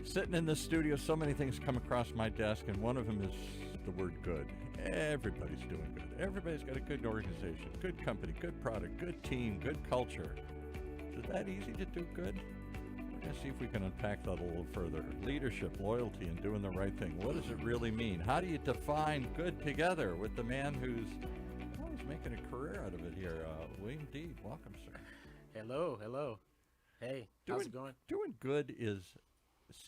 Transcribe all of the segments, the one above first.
Sitting in this studio, so many things come across my desk, and one of them is the word good. Everybody's doing good. Everybody's got a good organization, good company, good product, good team, good culture. Is it that easy to do good? We're going to see if we can unpack that a little further. Leadership, loyalty, and doing the right thing. What does it really mean? How do you define good together with the man who's making a career out of it here? William Deed, welcome, sir. Hello. Hey, how's it going? Doing good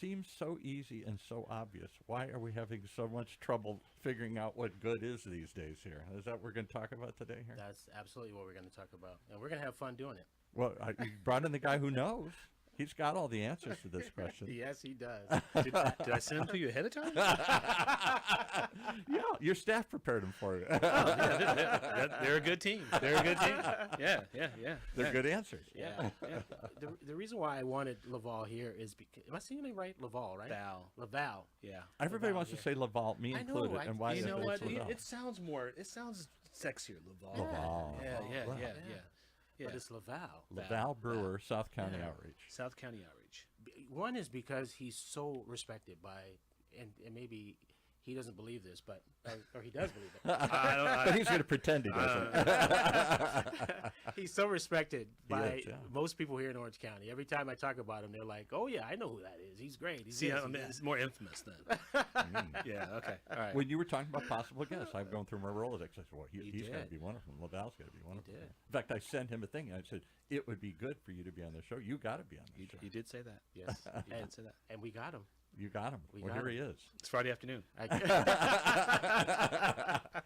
seems so easy and so obvious. Why are we having so much trouble figuring out what good is these days here? Is that what we're going to talk about today here? That's absolutely what we're going to talk about. And we're going to have fun doing it. Well, you brought in the guy who knows. He's got all the answers to this question. Yes, he does. Did I send him to you ahead of time? Yeah, your staff prepared him for you. Oh, yeah, they're a good team. Yeah. They're good answers. Yeah. The reason why I wanted LaVal here is because, am I saying it right? LaVal, right? LaVal. Yeah. Everybody LaVal, wants to say LaVal, me I know, included. And why You know what? LaVal? It sounds sexier, LaVal. LaVal. Yeah. But it's LaVal. LaVal Brewer, South County Outreach. South County Outreach. One is because he's so respected by, and maybe he doesn't believe this, but or he does believe it. But he's going to pretend he doesn't. He's so respected by is, yeah. most people here in Orange County. Every time I talk about him, they're like, "Oh yeah, I know who that is. He's great." It's more infamous then. Yeah. Okay. All right. When you were talking about possible guests, I'm going through my Rolodex. I said, well, he's got to did. be one of them. LaVal's got to be one of them. did. In fact, I sent him a thing. And I said, it would be good for you to be on the show. You got to be on the show. You did say that. Yes, You did say that. and we got him. You got him. We Well, got here he is. It's Friday afternoon.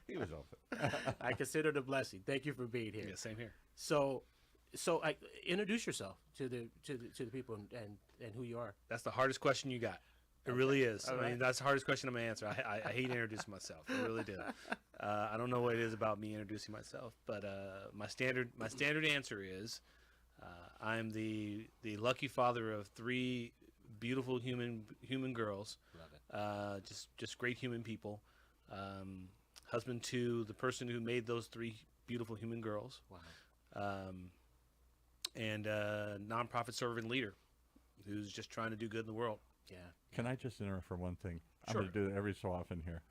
He was open. I consider it a blessing. Thank you for being here. Yeah, same here. So I introduce yourself to the people and who you are. That's the hardest question you got. It really is. All I mean, right. that's the hardest question I'm gonna answer. I hate introducing myself. I really do. I don't know what it is about me introducing myself, but my standard answer is I'm the lucky father of 3 beautiful human girls. Love it. Just great human people. Husband to the person who made those 3 beautiful human girls. Wow. And nonprofit servant leader who's just trying to do good in the world. Yeah. Can I just interrupt for one thing? I'm Sure. going to do it every so often here.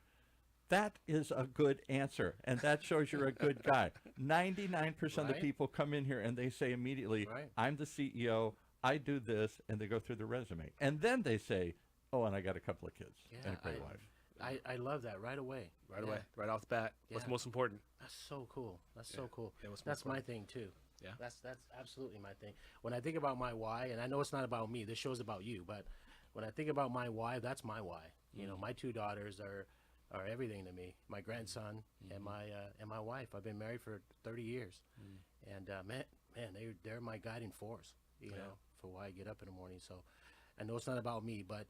That is a good answer, and that shows you're a good guy. 99% of the Right. people come in here and they say immediately, Right. I'm the CEO, I do this, and they go through the resume. And then they say, oh, and I got a couple of kids and a great wife. I love that right away. Right Yeah. away, right off the bat. What's Yeah. most important? That's so cool. That's so cool. Yeah, what's That's most my thing too. Yeah. That's absolutely my thing. When I think about my why, and I know it's not about me. This show's about you, but when I think about my why, that's my why. You know, my 2 daughters are everything to me. My grandson and my wife. I've been married for 30 years, and man, they're my guiding force. You know, for why I get up in the morning. So I know it's not about me, but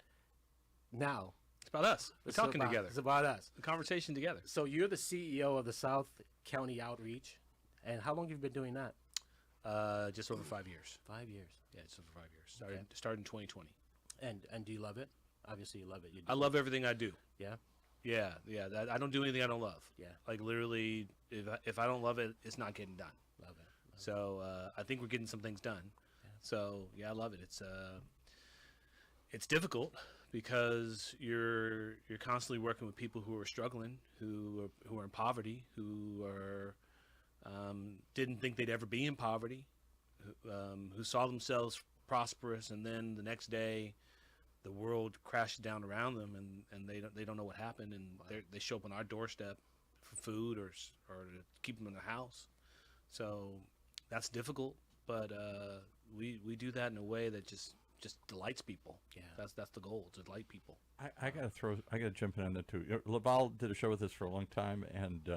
now It's about us. We're talking about, together. It's about us. The conversation together. So you're the CEO of the South County Outreach, and how long have you been doing that? Just over 5 years. 5 years. Yeah, just over 5 years. Started in 2020. And do you love it? Obviously, you love it. I love everything I do. Yeah. Yeah. I don't do anything I don't love. Yeah. Like literally, if I don't love it, it's not getting done. Love it. So I think we're getting some things done. Yeah. So yeah, I love it. It's difficult because you're constantly working with people who are struggling, who are in poverty, who are didn't think they'd ever be in poverty, who saw themselves prosperous, and then the next day the world crashes down around them, and they don't know what happened, and they show up on our doorstep for food or to keep them in the house. So that's difficult, but we do that in a way that just delights people. Yeah. That's the goal, to delight people. I gotta jump in on that too. LaVal did a show with us for a long time and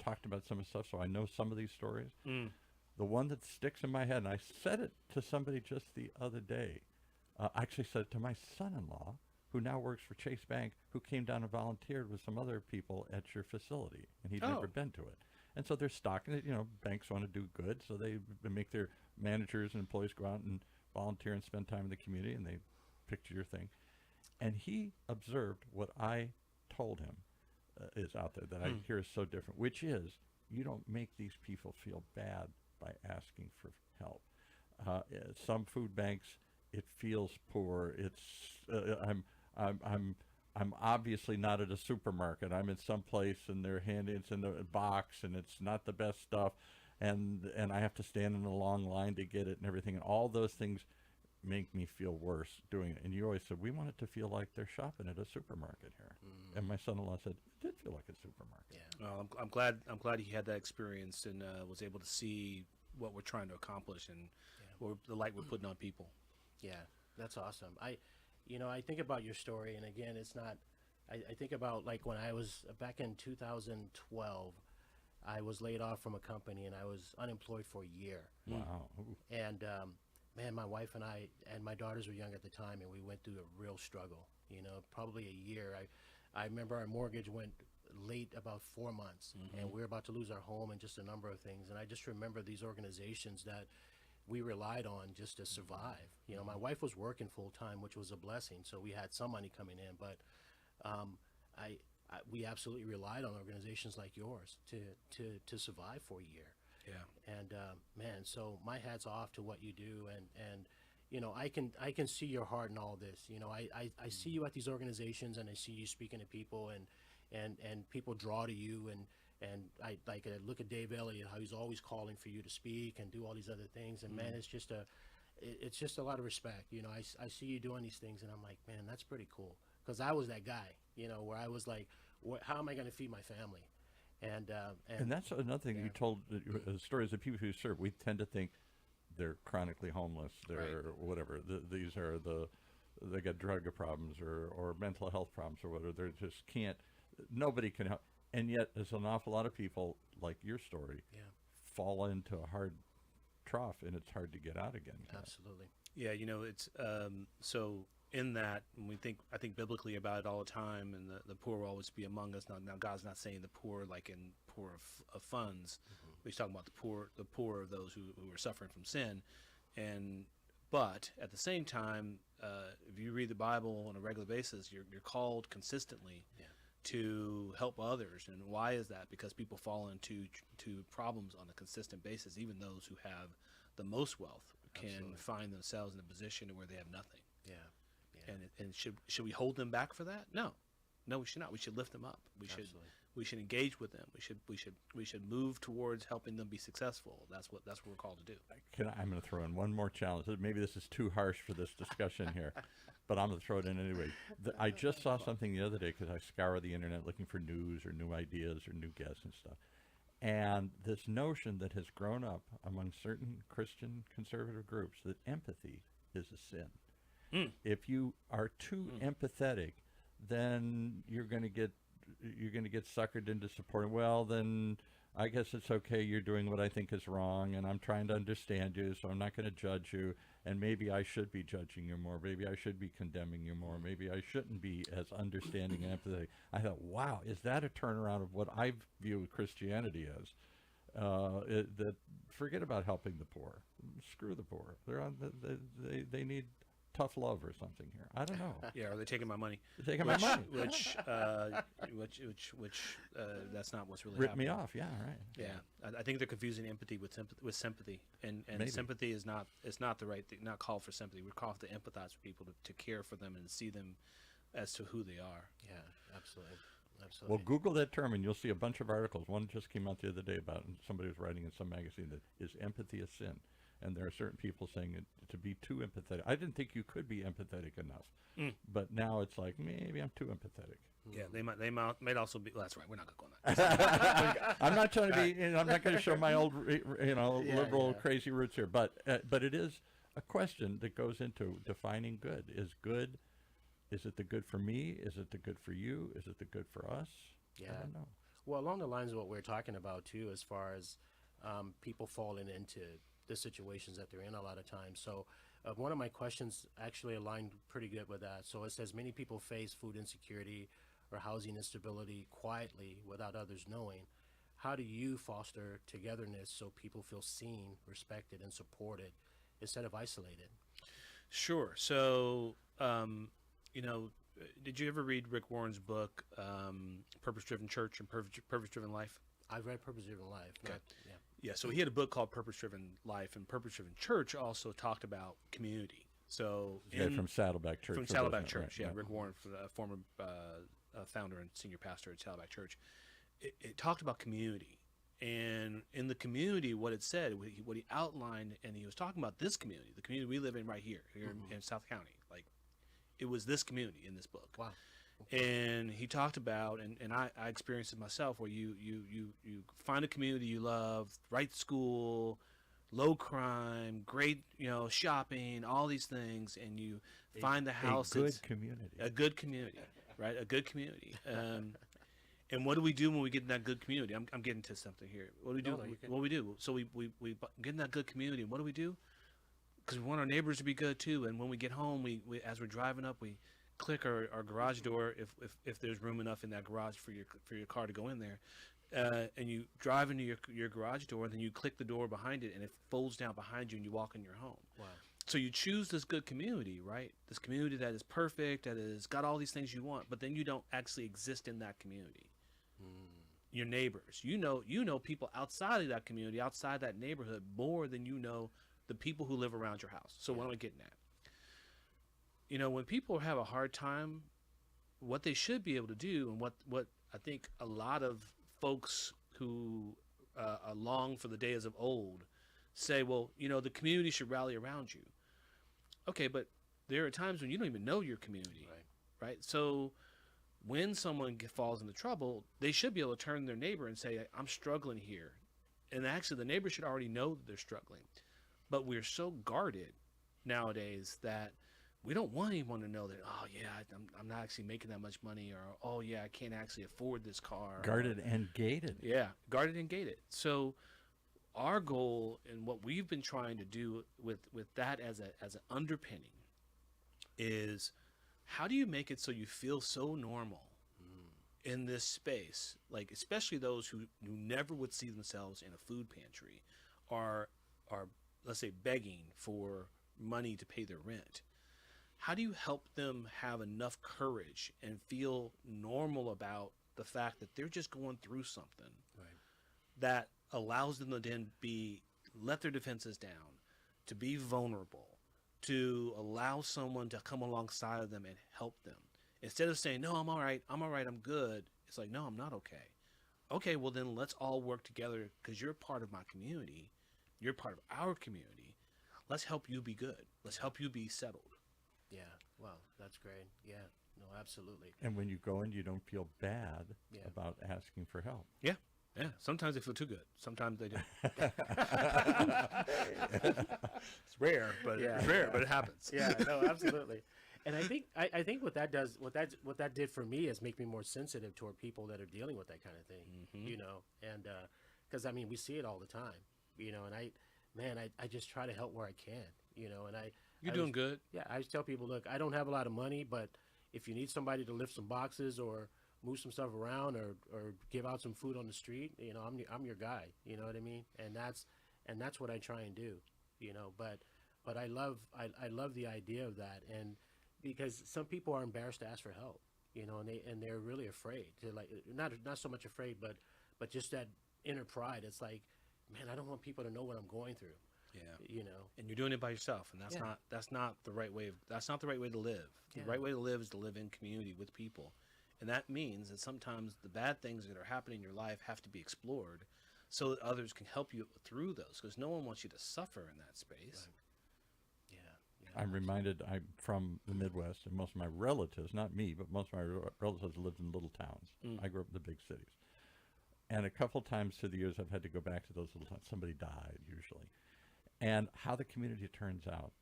talked about some of the stuff, so I know some of these stories. The one that sticks in my head, and I said it to somebody just the other day. I actually said it to my son-in-law, who now works for Chase Bank, who came down and volunteered with some other people at your facility, and he'd never been to it. And so they're stocking it. You know, banks want to do good, so they make their managers and employees go out and volunteer and spend time in the community, and they picture your thing. And he observed what I told him is out there that I hear is so different, which is you don't make these people feel bad by asking for help. Some food banks, it feels poor. I'm obviously not at a supermarket. I'm in some place and they're handing it's in a box and it's not the best stuff, and I have to stand in a long line to get it and everything. And all those things make me feel worse doing it. And you always said we want it to feel like they're shopping at a supermarket here. And my son-in-law said it did feel like a supermarket. Yeah. Well, I'm glad he had that experience and was able to see what we're trying to accomplish and the light we're putting on people. Yeah, that's awesome. I think about your story, and again, it's not. I think about like when I was back in 2012, I was laid off from a company and I was unemployed for a year. Wow. And man, my wife and I and my daughters were young at the time, and we went through a real struggle. Probably a year. I remember our mortgage went late about 4 months, and we were about to lose our home and just a number of things. And I just remember these organizations that we relied on just to survive. My wife was working full time, which was a blessing, so we had some money coming in. But we absolutely relied on organizations like yours to survive for a year. Yeah. And man, so my hat's off to what you do, and I can see your heart in all this. I see you at these organizations, and I see you speaking to people, and people draw to you, and I look at Dave Elliott, how he's always calling for you to speak and do all these other things, and man, it's just a lot of respect. I see you doing these things, and I'm like, man, that's pretty cool, because I was that guy, where I was like, how am I going to feed my family? And that's another thing you told, stories of people who serve. We tend to think they're chronically homeless, they're whatever. These are they got drug problems or mental health problems or whatever. They just can't. Nobody can help. And yet, there's an awful lot of people like your story fall into a hard trough, and it's hard to get out again. Absolutely. Yeah, it's so in that when I think biblically about it all the time, and the poor will always be among us. Now God's not saying the poor like in poor of funds. He's talking about the poor of those who are suffering from sin, but at the same time, if you read the Bible on a regular basis, you're called consistently to help others. And why is that? Because people fall into problems on a consistent basis. Even those who have the most wealth can find themselves in a position where they have nothing. Yeah. And should we hold them back for that? No, we should not. We should lift them up. We should engage with them. We should move towards helping them be successful. That's what we're called to do. I'm going to throw in one more challenge. Maybe this is too harsh for this discussion here, but I'm going to throw it in anyway. I just saw something the other day because I scour the internet looking for news or new ideas or new guests and stuff. And this notion that has grown up among certain Christian conservative groups that empathy is a sin. If you are too empathetic, then you're going to get suckered into supporting. Well, then I guess it's okay. You're doing what I think is wrong, and I'm trying to understand you, so I'm not going to judge you. And maybe I should be judging you more. Maybe I should be condemning you more. Maybe I shouldn't be as understanding and empathetic. I thought, wow, is that a turnaround of what I view Christianity as? That forget about helping the poor. Screw the poor. They need tough love or something here. I don't know. Yeah, or they're taking my money. They're taking my money. Which that's not what's really Rip happening. me off. Yeah, right. Yeah, I think they're confusing empathy with sympathy, and Maybe. sympathy is not the right thing. Not called for sympathy. We're called to empathize with people, to care for them and see them as to who they are. Yeah, absolutely. Well, Google that term and you'll see a bunch of articles. One just came out the other day about somebody was writing in some magazine that is empathy a sin, and there are certain people saying to be too empathetic. I didn't think you could be empathetic enough, but now it's like maybe I'm too empathetic. Yeah, they might also be. Well, that's right. We're not going to go on that. I'm not trying to be. I'm not going to show my old, liberal crazy roots here. But it is a question that goes into defining good. Is it the good for me? Is it the good for you? Is it the good for us? Yeah. I don't know. Well, along the lines of what we're talking about too, as far as people falling into the situations that they're in a lot of times. So one of my questions actually aligned pretty good with that. So it says many people face food insecurity or housing instability quietly without others knowing. How do you foster togetherness so people feel seen, respected, and supported instead of isolated? Sure. So, did you ever read Rick Warren's book, Purpose-Driven Church and Purpose-Driven Life? I've read Purpose-Driven Life. Okay. Yeah. Yeah, so he had a book called Purpose-Driven Life, and Purpose-Driven Church also talked about community. So Yeah, from Saddleback Church. from for Saddleback those- Church, right, Rick Warren, former founder and senior pastor at Saddleback Church. It talked about community, and in the community, what it said, what he outlined, and he was talking about this community, the community we live in right here in South County. Like, it was this community in this book. Wow. And he talked about, and I experienced it myself, where you find a community you love, right school, low crime, great, shopping, all these things, and you find the house A good that's community. a good community, right? A good community. And what do we do when we get in that good community? I'm getting to something here. What do we do? No, you can- What do we do? So we get in that good community. What do we do? Because we want our neighbors to be good too. And when we get home, we as we're driving up, we click our garage door if there's room enough in that garage for your car to go in there. And you drive into your garage door, and then you click the door behind it, and it folds down behind you, and you walk in your home. Wow. So you choose this good community, right? This community that is perfect, that has got all these things you want, but then you don't actually exist in that community. Your neighbors, you know people outside of that community, outside that neighborhood, more than you know the people who live around your house. So what am I getting at? When people have a hard time, what they should be able to do, and what I think a lot of folks who long for the days of old say, well, the community should rally around you. Okay, but there are times when you don't even know your community, right? So when someone falls into trouble, they should be able to turn to their neighbor and say, I'm struggling here. And actually, the neighbor should already know that they're struggling. But we're so guarded nowadays that we don't want anyone to know that, oh, yeah, I'm not actually making that much money, or, oh, yeah, I can't actually afford this car. Guarded and gated. Yeah, guarded and gated. So our goal, and what we've been trying to do with that as an underpinning, is how do you make it so you feel so normal in this space, like especially those who never would see themselves in a food pantry, are let's say begging for money to pay their rent. How do you help them have enough courage and feel normal about the fact that they're just going through something that allows them to then let their defenses down, to be vulnerable, to allow someone to come alongside of them and help them, instead of saying, no, I'm all right, I'm good. It's like, no, I'm not okay. Okay, well then let's all work together, because you're part of my community, you're part of our community. Let's help you be good. Let's help you be settled. Yeah. Wow. That's great. Yeah. No, absolutely. And when you go in, you don't feel bad Yeah. about asking for help. Yeah. Sometimes they feel too good. Sometimes they do. It's rare, but it happens. Yeah. No, absolutely. And I think what that does, what that did for me is make me more sensitive toward people that are dealing with that kind of thing, and because I mean we see it all the time, and I just try to help where I can, and You're doing good. Yeah, I just tell people, look, I don't have a lot of money, but if you need somebody to lift some boxes or move some stuff around or give out some food on the street, I'm your guy. You know what I mean? And that's what I try and do. But I love the idea of that, and because some people are embarrassed to ask for help, and they're really afraid to, like, not so much afraid, but just that inner pride. It's like, man, I don't want people to know what I'm going through. Yeah. And you're doing it by yourself, and that's not the right way to live. The right way to live is to live in community with people. And that means that sometimes the bad things that are happening in your life have to be explored so that others can help you through those, because no one wants you to suffer in that space. Yeah. I'm reminded, I'm from the Midwest, and most of my relatives, not me, but most of my relatives lived in little towns. I grew up in the big cities. And a couple times through the years, I've had to go back to those little towns. Somebody died, usually. And how the community turns out.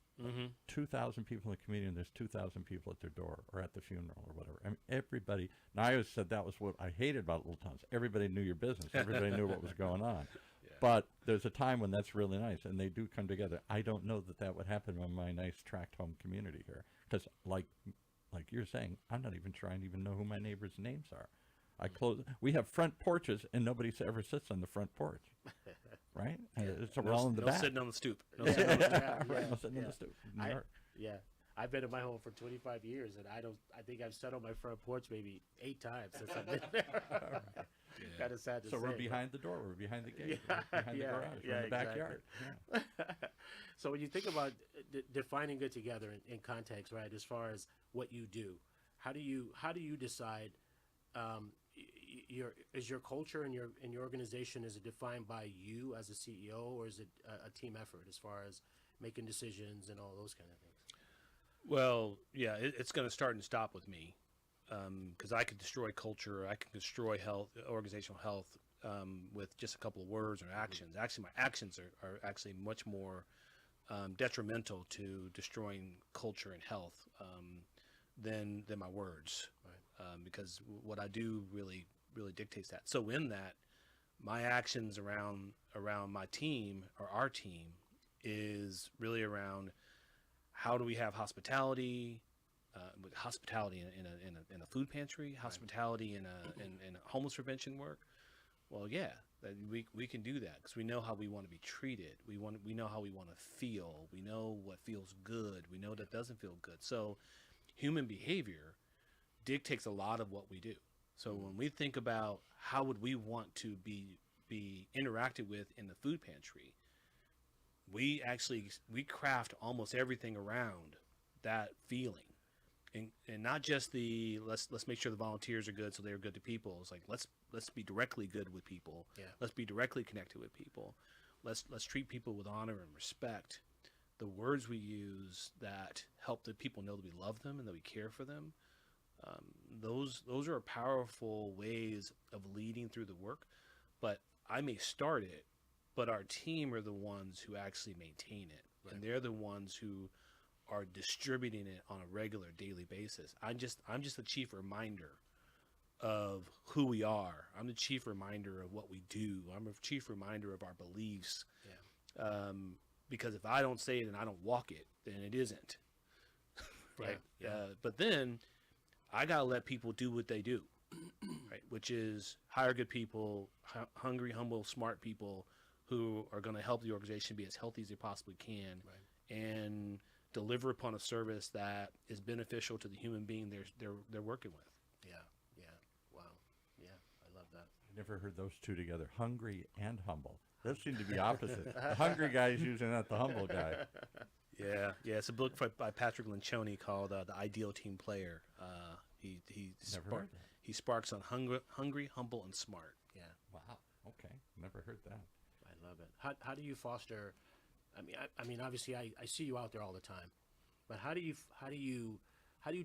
2,000 people in the community, and there's 2,000 people at their door or at the funeral or whatever. I mean, everybody. Now, I always said that was what I hated about little towns. Everybody knew your business. Everybody knew what was going on. But there's a time when that's really nice, and they do come together. I don't know that would happen in my nice tract home community here, because like you're saying, I'm not even trying to even know who my neighbors' names are. We have front porches, and nobody ever sits on the front porch, right? It's all in the back. Sitting on the stoop. No sitting on the stoop. I I've been in my home for 25 years, and I think I've sat on my front porch maybe 8 times since I've been there. Kind of sad to So say. we're but- behind the door. We're behind the gate. Yeah, We're behind yeah, the garage. We're in the exactly. backyard. Yeah. So when you think about defining good together in context, right? As far as what you do, how do you decide? Is your culture and your organization, is it defined by you as a CEO, or is it a team effort as far as making decisions and all those kind of things? Well, yeah, it's going to start and stop with me, because I could destroy culture, I can destroy health, organizational health, with just a couple of words or actions. Actually, my actions are actually much more detrimental to destroying culture and health than my words, because what I do really dictates that. So in that, my actions around my team or our team is really around how do we have hospitality, with hospitality in a food pantry, hospitality in a homeless prevention work. Well, yeah, we can do that because we know how we want to be treated. We know how we want to feel. We know what feels good. We know what doesn't feel good. So human behavior dictates a lot of what we do. So when we think about how would we want to be interacted with in the food pantry, we craft almost everything around that feeling, and not just the let's make sure the volunteers are good so they're good to people. It's like let's be directly good with people. Yeah. Let's be directly connected with people. Let's treat people with honor and respect. The words we use that help the people know that we love them and that we care for them. Those are powerful ways of leading through the work. But I may start it, but our team are the ones who actually maintain it, and they're the ones who are distributing it on a regular daily basis. I'm just a chief reminder of who we are. I'm the chief reminder of what we do. I'm a chief reminder of our beliefs. Yeah. Because if I don't say it and I don't walk it, then it isn't. Right. Yeah. But then I gotta let people do what they do, right? Which is hire good people, hungry, humble, smart people who are going to help the organization be as healthy as they possibly can, and deliver upon a service that is beneficial to the human being they're working with. Yeah. Wow. Yeah, I love that. I never heard those two together, hungry and humble. Those seem to be opposite. The hungry guy is usually not the humble guy. Yeah. It's a book by Patrick Lencioni called The Ideal Team Player. He sparks on hungry, humble, and smart. Yeah. Wow. Okay. Never heard that. I love it. How do you foster? I mean, obviously, I see you out there all the time, but how do you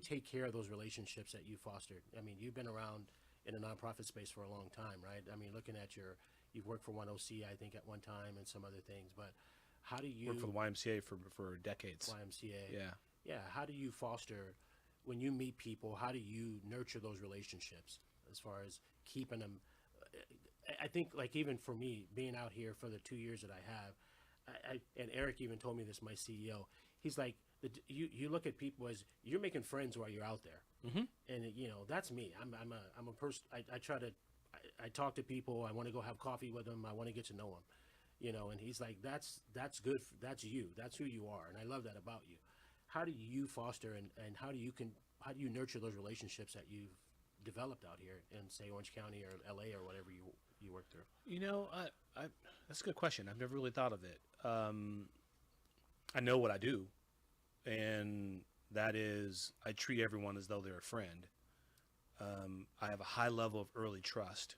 take care of those relationships that you fostered? I mean, you've been around in a nonprofit space for a long time, right? I mean, looking at you've worked for 1OC, I think, at one time, and some other things. But how do you worked for the YMCA for decades? YMCA. Yeah. How do you foster when you meet people? How do you nurture those relationships as far as keeping them? I think, like, even for me, being out here for the 2 years that I have, and Eric even told me this, my CEO, he's like, you look at people as you're making friends while you're out there. And that's me. I'm a person. I talk to people. I want to go have coffee with them. I want to get to know them, and he's like, that's good. That's you. That's who you are. And I love that about you. How do you foster and how do you nurture those relationships that you've developed out here in, say, Orange County or LA or whatever you work through? I that's a good question. I've never really thought of it. I know what I do, and that is I treat everyone as though they're a friend. I have a high level of early trust.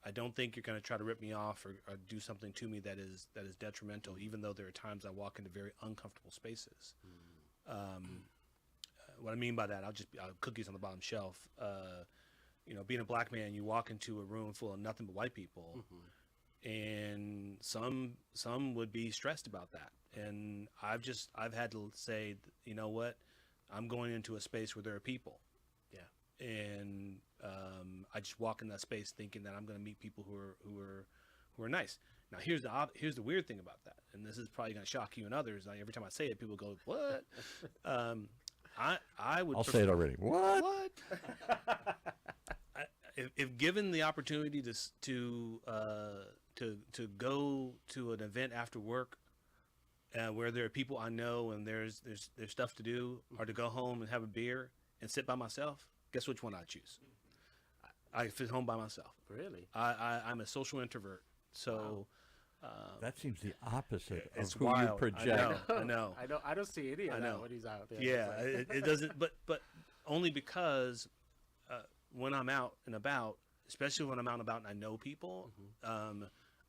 I don't think you're going to try to rip me off or do something to me that is detrimental, even though there are times I walk into very uncomfortable spaces. What I mean by that, I'll cookies on the bottom shelf. Being a black man, you walk into a room full of nothing but white people, and some would be stressed about that. And I've had to say, you know what, I'm going into a space where there are people. Yeah. And I just walk in that space thinking that I'm going to meet people who are nice. Now here's the weird thing about that, and this is probably going to shock you and others. Like, every time I say it, people go, "What?" I'll say it already. What? If given the opportunity to go to an event after work where there are people I know and there's stuff to do, or to go home and have a beer and sit by myself, guess which one I choose? I sit home by myself. Really? I'm a social introvert, so That seems the opposite of it's who wild. you project. I know. I don't see any of I that know. when he's out there. Yeah, It's like- it doesn't. But only because when I'm out and about, especially when I'm out and about and I know people,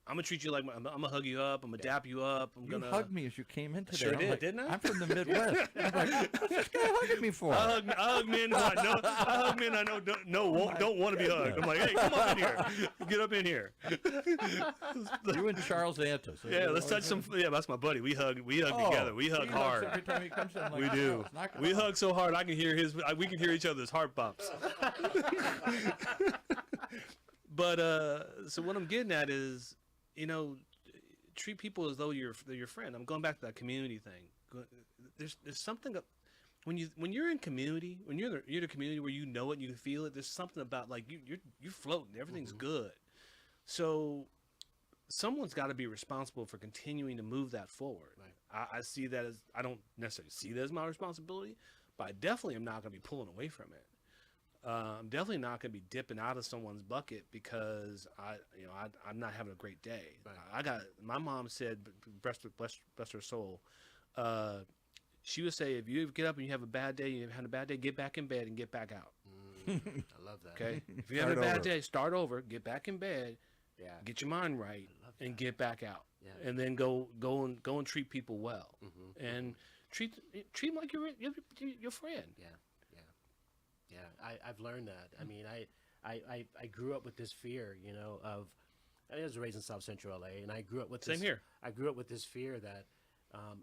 I'm gonna treat you like I'm gonna hug you up. I'm gonna dap you up. I'm You gonna hugged me as you came in today. Sure I'm did, like, didn't I? I'm from the Midwest. I'm like, what's this guy hugging me for? I hug men. I hug men. I know don't want to be hugged. I'm like, hey, come up in here. Get up in here. You and Charles Antis. Yeah, let's touch some. Yeah, that's my buddy. We hug Oh, together. We hug he hard. hugs every time he comes in. I'm like, We do. "Oh, knock it We off." hug so hard I can hear his. We can hear each other's heart bumps. But so what I'm getting at is, treat people as though they're your friend. I'm going back to that community thing. There's something when you're in community, when you're in a community where you know it, and you feel it. There's something about like you're floating. Everything's good. So someone's got to be responsible for continuing to move that forward. Right. I see that as, I don't necessarily see that as my responsibility, but I definitely am not going to be pulling away from it. I'm definitely not going to be dipping out of someone's bucket because I'm not having a great day. Right. My mom said, bless her soul, she would say, if you get up and you have a bad day, you've had a bad day, get back in bed and get back out. I love that. Okay, if you have a Start bad over. day, start over, get back in bed, Yeah. get your mind right, love and that. get back out. Yeah. And then go and treat people well, and treat them like your friend. Yeah, I've learned that. I mean, I grew up with this fear, of. I was raised in South Central LA, and I grew up with Same this, here. I grew up with this fear that,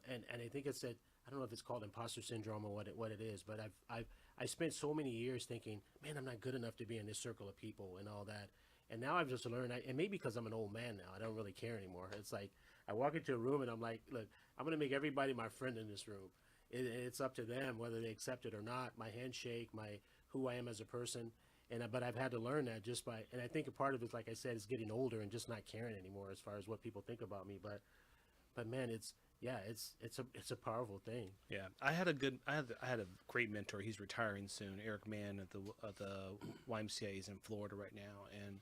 and I think it's that I don't know if it's called imposter syndrome or what it is, but I spent so many years thinking, man, I'm not good enough to be in this circle of people and all that. And now I've just learned, and maybe because I'm an old man now, I don't really care anymore. It's like I walk into a room and I'm like, look, I'm gonna make everybody my friend in this room. It's up to them whether they accept it or not. My handshake, who I am as a person, but I've had to learn that just by, and I think a part of it, like I said, is getting older and just not caring anymore as far as what people think about me. But man, it's a powerful thing. Yeah, I had a great mentor. He's retiring soon, Eric Mann at the YMCA. He's in Florida right now, and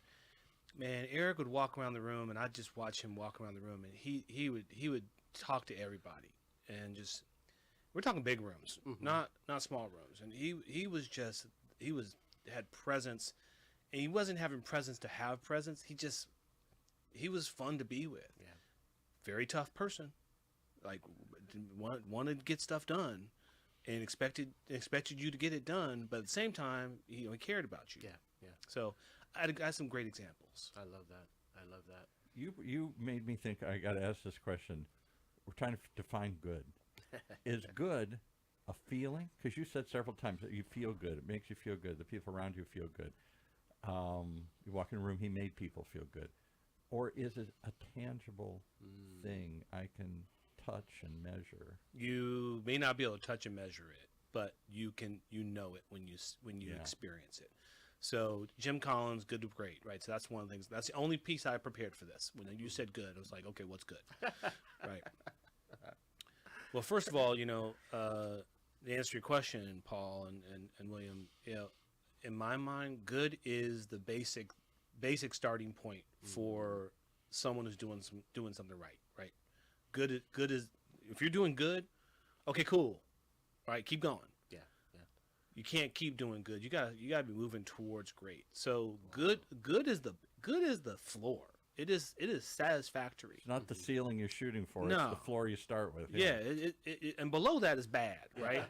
man, Eric would walk around the room, and I'd just watch him walk around the room, and he would talk to everybody, and just, we're talking big rooms, not small rooms, and he had presence, and he wasn't having presence to have presence. He was fun to be with. Yeah. Very tough person. Like wanted to get stuff done, and expected you to get it done, but at the same time, he cared about you. Yeah. So I had some great examples. I love that. You made me think. I got to ask this question. We're trying to define good. Is good a feeling? Because you said several times that you feel good. It makes you feel good. The people around you feel good. You walk in a room, he made people feel good. Or is it a tangible thing I can touch and measure? You may not be able to touch and measure it, but you know it when you Yeah. experience it. So Jim Collins, good to great, right? So that's one of the things. That's the only piece I prepared for this. When you said good, I was like, okay, what's good? Right. Well, first of all, to answer your question, Paul and William, in my mind, good is the basic starting point for someone who's doing something right. Good is, if you're doing good, okay, cool. All right, keep going. Yeah. You can't keep doing good. You gotta be moving towards great. So good is the floor. It is satisfactory. It's not the ceiling you're shooting for. No. It's the floor you start with. Yeah, it and below that is bad, right?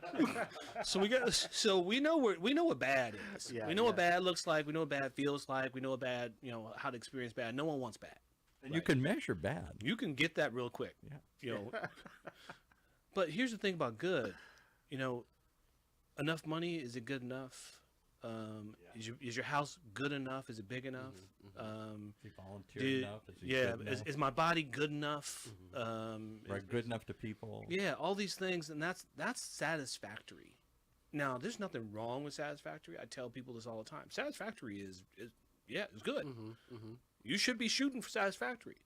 So we know what bad is. Yeah, we know what yeah. bad looks like. We know what bad feels like. We know what bad, how to experience bad. No one wants bad. And you can measure bad. You can get that real quick. Yeah. But here's the thing about good. Enough money, is it good enough? Is your house good enough? Is it big enough? Is he volunteer enough? Is he good enough? Is my body good enough? Right, good enough to people? Yeah, all these things, and that's satisfactory. Now, there's nothing wrong with satisfactory. I tell people this all the time. Satisfactory is it's good. You should be shooting for satisfactory,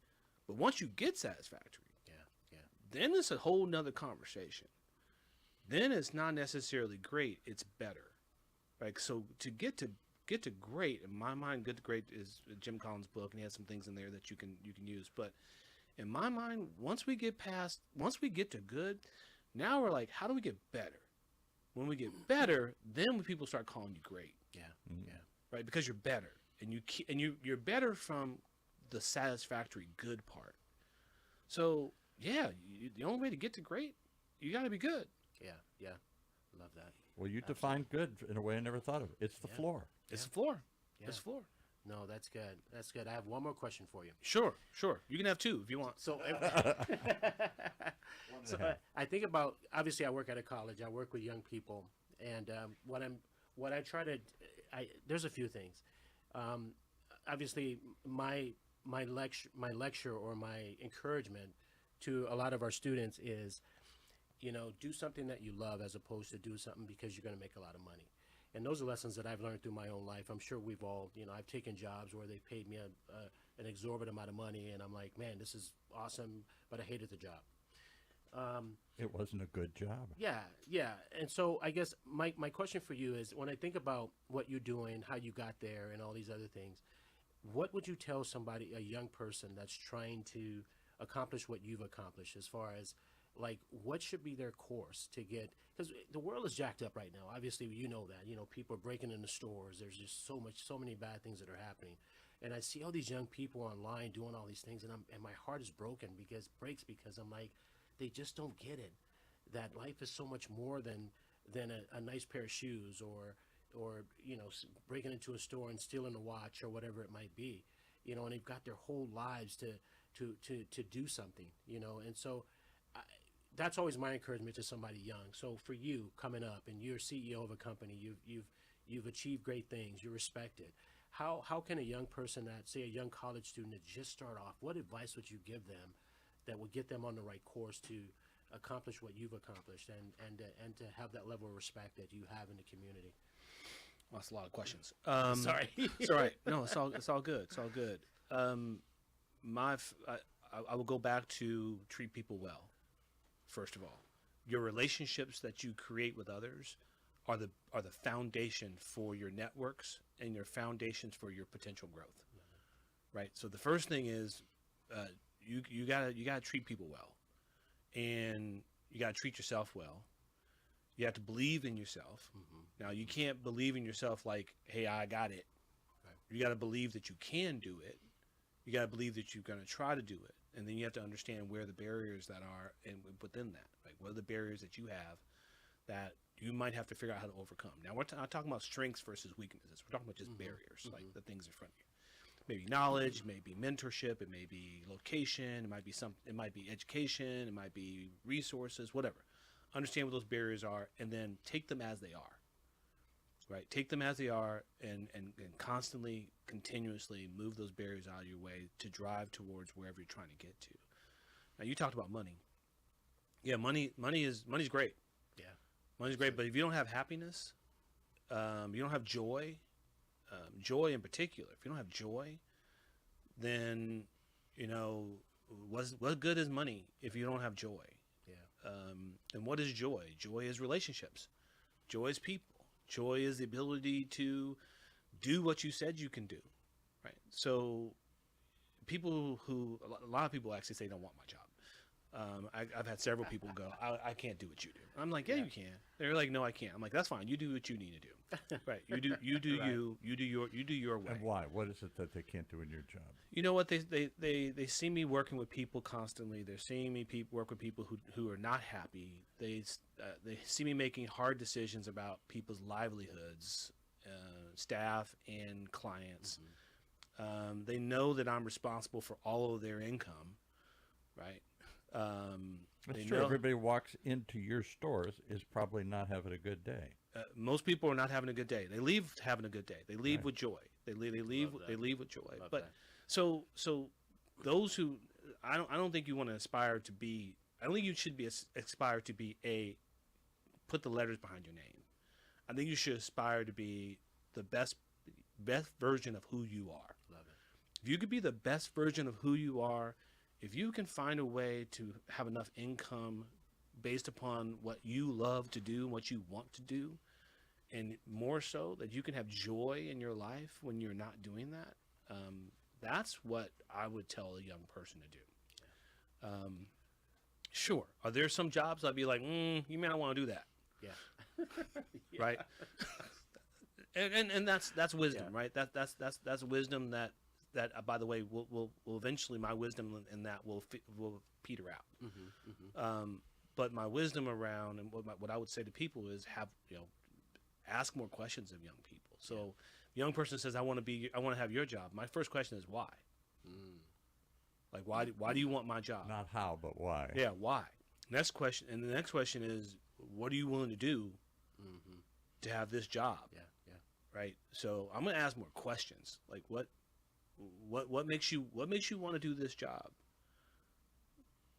but once you get satisfactory, Yeah. then it's a whole nother conversation. Then it's not necessarily great, it's better. Like, so to get to great, in my mind, Good to Great is Jim Collins' book, and he has some things in there that you can use. But in my mind, once we get to good, now we're like, how do we get better? When we get better, then when people start calling you great. Yeah. Yeah. Right? Because you're better, and you're better from the satisfactory good part. So yeah, the only way to get to great, you got to be good. Yeah. Yeah. Love that. Well, you defined good in a way I never thought of. It's the floor. It's the floor. Yeah. It's the floor. No, that's good. That's good. I have one more question for you. Sure. You can have two if you want. So, I think about, obviously I work at a college. I work with young people, and what I try to, there's a few things. Obviously, my lecture or my encouragement to a lot of our students is, do something that you love as opposed to do something because you're going to make a lot of money. And those are lessons that I've learned through my own life. I'm sure we've all, I've taken jobs where they paid me an exorbitant amount of money, and I'm like, man, this is awesome, but I hated the job. It wasn't a good job. Yeah. And so I guess my question for you is, when I think about what you're doing, how you got there, and all these other things, what would you tell somebody, a young person that's trying to accomplish what you've accomplished, as far as, like, what should be their course to get, because the world is jacked up right now. Obviously, that, people are breaking into stores. There's just so many bad things that are happening. And I see all these young people online doing all these things, and my heart is broken because I'm like, they just don't get it. That life is so much more than a nice pair of shoes, or breaking into a store and stealing a watch or whatever it might be. And they've got their whole lives to do something, and so that's always my encouragement to somebody young. So for you coming up, and you're CEO of a company, you've achieved great things, you're respected. How can a young person, that, say, a young college student that just start off, what advice would you give them that would get them on the right course to accomplish what you've accomplished, and to have that level of respect that you have in the community? Well, that's a lot of questions. Sorry. It's all right. No, it's all good. It's all good. I will go back to treat people well. First of all, your relationships that you create with others are the foundation for your networks and your foundations for your potential growth. Right. So the first thing is, you gotta treat people well, and you gotta treat yourself well. You have to believe in yourself. Mm-hmm. Now, you can't believe in yourself like, hey, I got it. Right. You got to believe that you can do it. You got to believe that you're going to try to do it. And then you have to understand where the barriers that are, and within that, like, what are the barriers that you have that you might have to figure out how to overcome. Now, we're not talking about strengths versus weaknesses. We're talking about just barriers, like the things in front of you. Maybe knowledge, maybe mentorship, it may be location, it might be education, it might be resources, whatever. Understand what those barriers are, and then take them as they are. Right? Take them as they are, and constantly, continuously move those barriers out of your way to drive towards wherever you're trying to get to. Now, you talked about money. Yeah, money's great. Yeah, money's great. But if you don't have happiness, you don't have joy, joy in particular. If you don't have joy, then what good is money if you don't have joy? Yeah. And what is joy? Joy is relationships. Joy is people. Joy is the ability to do what you said you can do, right? So a lot of people actually say don't want my job. I've had several people go, I can't do what you do. I'm like, yeah, you can. They're like, no, I can't. I'm like, that's fine. You do what you need to do. Right. You do right. you do your way. And why? What is it that they can't do in your job? You know what? They see me working with people constantly. They're seeing me work with people who are not happy. They see me making hard decisions about people's livelihoods, staff and clients. Mm-hmm. They know that I'm responsible for all of their income, right? That's true. Everybody walks into your stores is probably not having a good day. Most people are not having a good day. They leave having a good day. They leave with joy. They leave with joy. Love but that. so those who I don't think you want to aspire to be. I don't think you should be aspire to be put the letters behind your name. I think you should aspire to be the best version of who you are. Love it. If you could be the best version of who you are, if you can find a way to have enough income based upon what you love to do and what you want to do, and more so that you can have joy in your life when you're not doing that, that's what I would tell a young person to do. Sure, are there some jobs I'd be like, you may not want to do that, Yeah. Yeah. right? and that's wisdom, right? That's wisdom that by the way will eventually, my wisdom in that will peter out. But my wisdom around, and what I would say to people is ask more questions of young people. So a young person says, I want to have your job. My first question is why? Like, why do you want my job? Not how, but why. Yeah, why? Next question, and the next question is, what are you willing to do to have this job? Yeah. Right. So I'm going to ask more questions. Like, what makes you want to do this job?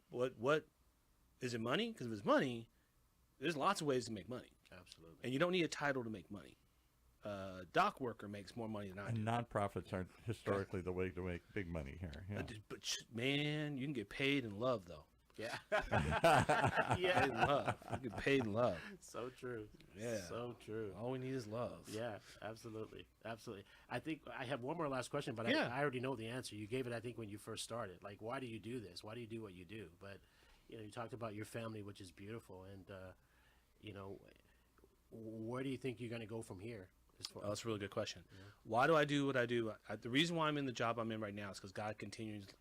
What is it? Money? Because if it's money, there's lots of ways to make money. Absolutely. And you don't need a title to make money. Dock worker makes more money than I do. And nonprofits aren't historically the way to make big money here. Yeah. But man, you can get paid in love, though. Yeah. Paid in love. You get paid in love. So true. Yeah. So true. All we need is love. Yeah, absolutely. Absolutely. I think I have one more last question, but Yeah. I already know the answer. You gave it, I think, when you first started. Like, why do you do this? Why do you do what you do? But, you talked about your family, which is beautiful. And, where do you think you're going to go from here? Oh, that's a really good question. Yeah. Why do I do what I do? The reason why I'm in the job I'm in right now is because God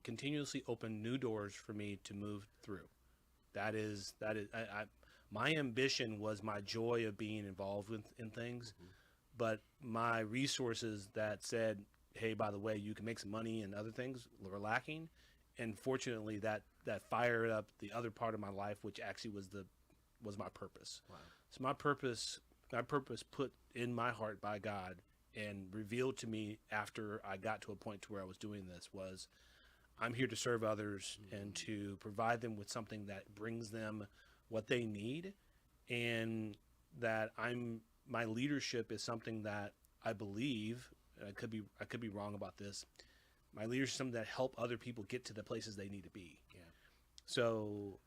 continuously opened new doors for me to move through. That is my ambition was my joy of being involved in things, but my resources that said, hey, by the way, you can make some money and other things were lacking. And fortunately that fired up the other part of my life, which actually was my purpose. Wow. So my purpose put in my heart by God and revealed to me after I got to a point to where I was doing this was, I'm here to serve others and to provide them with something that brings them what they need, and that my leadership is something that I believe, and I could be wrong about this, my leadership is something that help other people get to the places they need to be. Yeah. So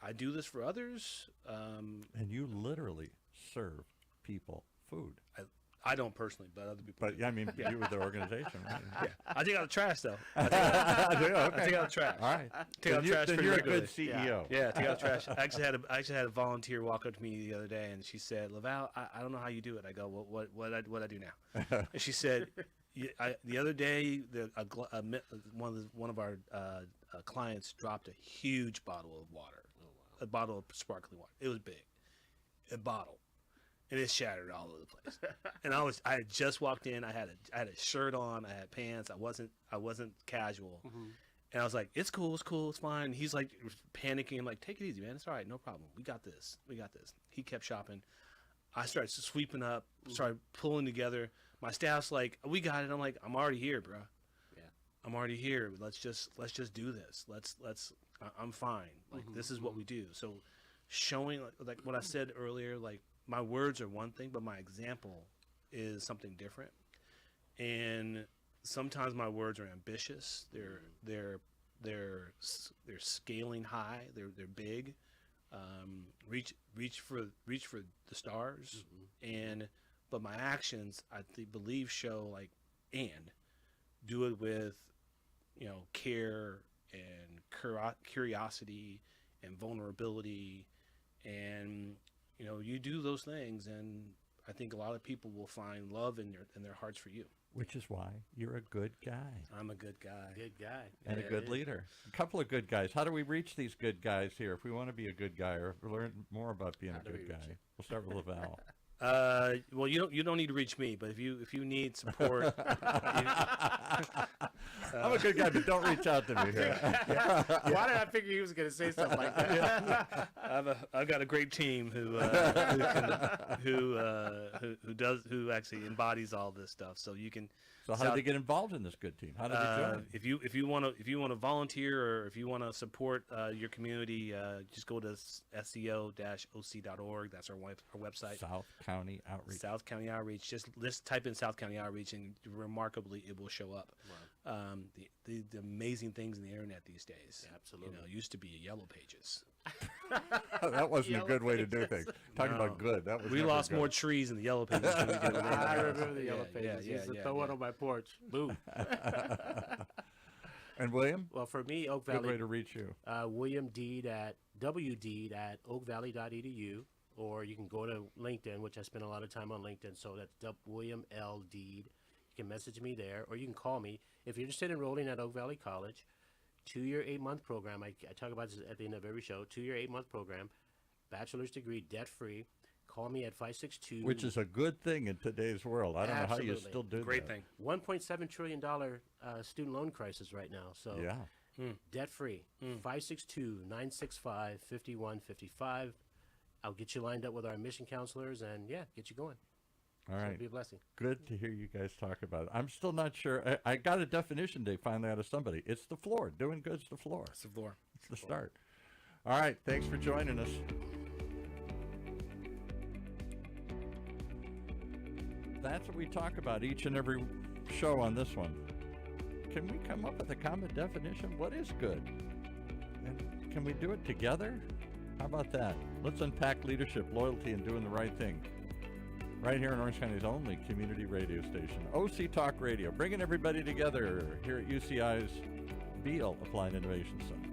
I do this for others. And you literally serve people food. I don't personally, but other people. But do. I mean, you with the organization, right? Yeah, I take out the trash though. I take out the trash. All right. Take out the trash Then pretty you're a regularly. good CEO. Yeah, take out the trash. I actually had a volunteer walk up to me the other day, and she said, "LaVal, I don't know how you do it." I go, "What I do now?" And she said, "The other day, one of our clients dropped a huge bottle of water, a bottle of sparkling water. It was big, a bottle." And it shattered all over the place. And I had just walked in. I had a shirt on. I had pants. I wasn't casual. And I was like, "It's cool. It's fine." And he's like panicking. I'm like, "Take it easy, man. It's all right. No problem. We got this. He kept shopping. I started sweeping up. Started pulling together. My staff's like, "We got it." I'm like, "I'm already here, bro. Yeah. I'm already here. Let's just do this. I'm fine. Like this is what we do." So showing like what I said earlier, like, my words are one thing, but my example is something different. And sometimes my words are ambitious. They're scaling high. They're big. Reach for the stars. But my actions, I believe, show like, and do it with, care and curiosity and vulnerability, and you do those things, and I think a lot of people will find love in their hearts for you. Which is why you're a good guy. I'm a good guy. Good guy. And a good leader. A couple of good guys. How do we reach these good guys here if we want to be a good guy or learn more about being a good guy? We'll start with LaVal. Well, you don't need to reach me, but if you need support, I'm a good guy, but don't reach out to me here. Why did I figure he was going to say something like that? I've got a great team who actually embodies all this stuff. So you can. So how did they get involved in this good team? How did they join? If you want to volunteer, or if you want to support your community, just go to sco-oc.org. That's our website. South County Outreach. South County Outreach. Just type in South County Outreach, and remarkably, it will show up. Wow. The amazing things in the internet these days. Yeah, absolutely. You know, it used to be Yellow Pages. That wasn't a good way to do things. Talking about good, that was We never lost good. more trees in the Yellow Pages than we did with I anything remember else. the Yellow Pages. Used to throw one on my porch. Boom. And William, Well, for me, Oak good way Valley, to reach you. William Deed at wdeed@oakvalley.edu, or you can go to LinkedIn, which I spend a lot of time on LinkedIn. So that's William L. Deed. You can message me there, or you can call me if you're interested in enrolling at Oak Valley College. 2-year, 8-month program. I talk about this at the end of every show. 2-year, 8-month program, bachelor's degree, debt free. Call me at 562. Which is a good thing in today's world. I don't know how you Absolutely. still do Great that. thing. $1.7 trillion student loan crisis right now. So Yeah. debt free. 562-965-5155. I'll get you lined up with our admission counselors and get you going. All So right. it'll be a blessing. Good to hear you guys talk about it. I'm still not sure. I got a definition they finally out of somebody. It's the floor. Doing good's the floor. It's the floor. It's the start. All right. Thanks for joining us. That's what we talk about each and every show on this one. Can we come up with a common definition? What is good? And can we do it together? How about that? Let's unpack leadership, loyalty, and doing the right thing. Right here in Orange County's only community radio station, OC Talk Radio, bringing everybody together here at UCI's Beal Applied Innovation Center.